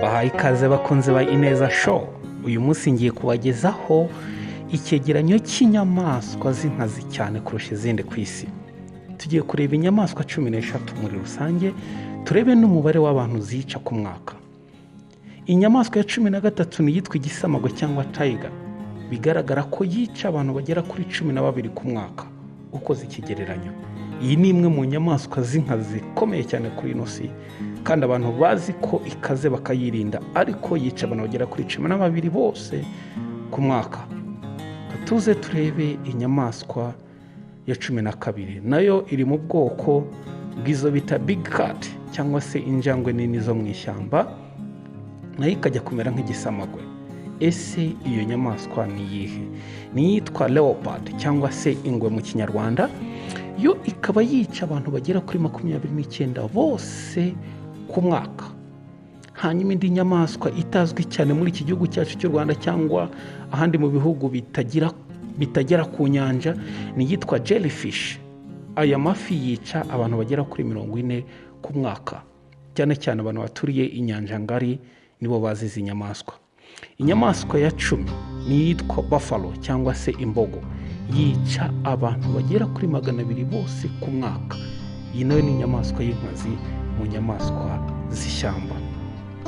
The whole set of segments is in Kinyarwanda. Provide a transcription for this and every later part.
bahaye ikaze bakunze ba Ineza Show. Uyu munsi ngiye kubagezaho icyegeranyo cy'inyamaswa zinkazi cyane kurusha izindi ku isi. Tugiye kureba inyamaswa 13 muri rusange, turebe n'umubare w'abantu zica ku mwaka. Inyamaswa ya 13 ni yitwa igisamago cyangwa tiger. Bigaragara ko yica abantu bagera kuri 12 ku mwaka ukoze ikigereranyo. Iyi ni imwe mu nyamaswa zinkazi zikomeye cyane kuri ino si, kandi abantu bazi ko ikaze bakayirinda, ariko yica abantu bagera kuri 12 bose ku mwaka. Tuze turebe inyamaswa ya 12, nayo iri mu bwoko bw'izo bita big cat cyangwa se injangwe nini zo mu ishyamba, nayo ikajya kumera nk'igisamagwe. Ese iyo nyamaswa ni iyihe? Ni yitwa leopard cyangwa se ingwe mu kinyarwanda. Yo ikaba yica abantu bagera kuri 29 bose ku mwaka. Hanyuma indi nyamaswa itazwi cyane muri iki gihugu cyacu cy'u Rwanda cyangwa ahandi mu bihugu bitagera ku nyanja ni yitwa jellyfish. Aya mafi yica abantu bagera kuri 40 ku mwaka, cyane cyane abantu baturiye inyanja ngari nibo bazi izi nyamaswa. Inyamaswa ya 10 ni yitwa buffalo cyangwa se imbogo, yica abantu bagera kuri 200 bose ku mwaka. Iyi nayo ni inyamaswa y'inkazi mu nyamaswa z'ishyamba.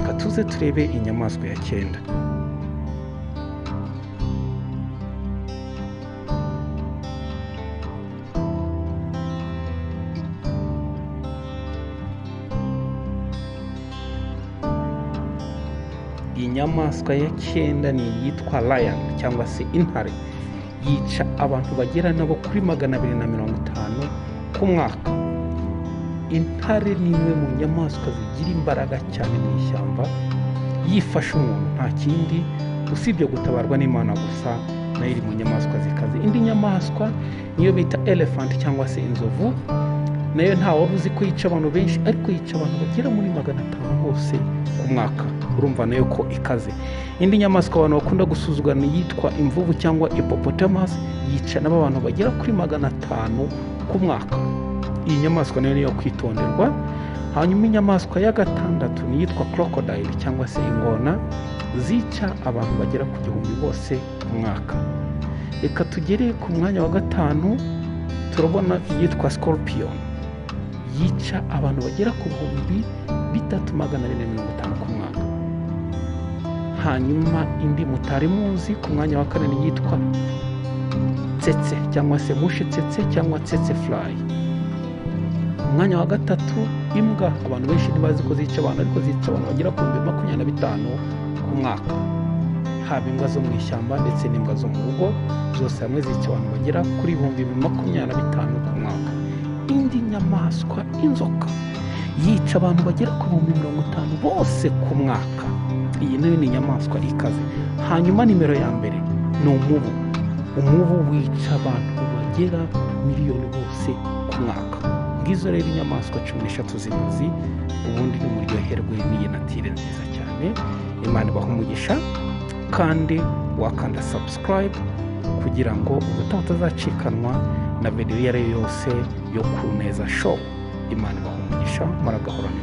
Katuze turebe inyamaswa ya 9. Inyamaswa ya 9 ni yitwa lion cyangwa se intare, yica abantu bagera nabo kuri 250 ku mwaka. Intare ni imwe mu nyamaswa zigira imbaraga cyane mu ishyamba, yifasha umuntu nta kindi usibye gutabarwa n'Imana gusa, nayo iri mu nyamaswa zikaze. Indi nyamaswa niyo bita elephant cyangwa se inzovu, nayo nta waruzi ko yica abantu benshi, ariko yica abantu bagera muri 500 bose ku mwaka. Urumva nayo ko ikaze. Indi nyamaswa abantu bakunda gusuzugura ni yitwa imvubu cyangwa hippopotamus, yica n'abantu bagera kuri 500 ku mwaka. Iyi nyamaswa nayo niyo kwitonderwa. Hanyuma inyamaswa ya 6 ni yitwa crocodile cyangwa se ingona, zica abantu bagera ku 1000 bose ku mwaka. Reka tugere ku mwanya wa 5, turabona yitwa scorpion, yica abantu bagera ku 3450 ku mwaka. Hanyuma indi mutari muzi ku mwanya wa 4 ni yitwa tsetse cyangwa se mushi tsetse cyangwa tsetse fly. Umwanya wa 3 imbwa, abantu benshi ntibazi ko zica abantu, ariko zica abantu bagera ku 25 ku mwaka. Haba imbwa zo mu ishyamba ndetse n'imbwa zo mu rugo, zose hamwe zica abantu bagera kuri 25 ku mwaka. Indi nyamaswa inzoka, yica abantu bagera ku 50 bose ku mwaka. Iyi nayo ni inyamaswa ikaze. Hanyuma nimero ya mbere ni umubu. Umubu wica abantu bagera miliyoni bose ku mwaka. Ngizo rero inyamaswa 13 z'inkazi, ubundi n'umuryoherwe n'iyi natire nziza cyane. Imana ibahe umugisha, kandi wakanda subscribe kugira ngo ubutaha utazacikanwa na video iyo ari yo yose yo ku Neza Show. Imana ibahe umugisha, maragahorana.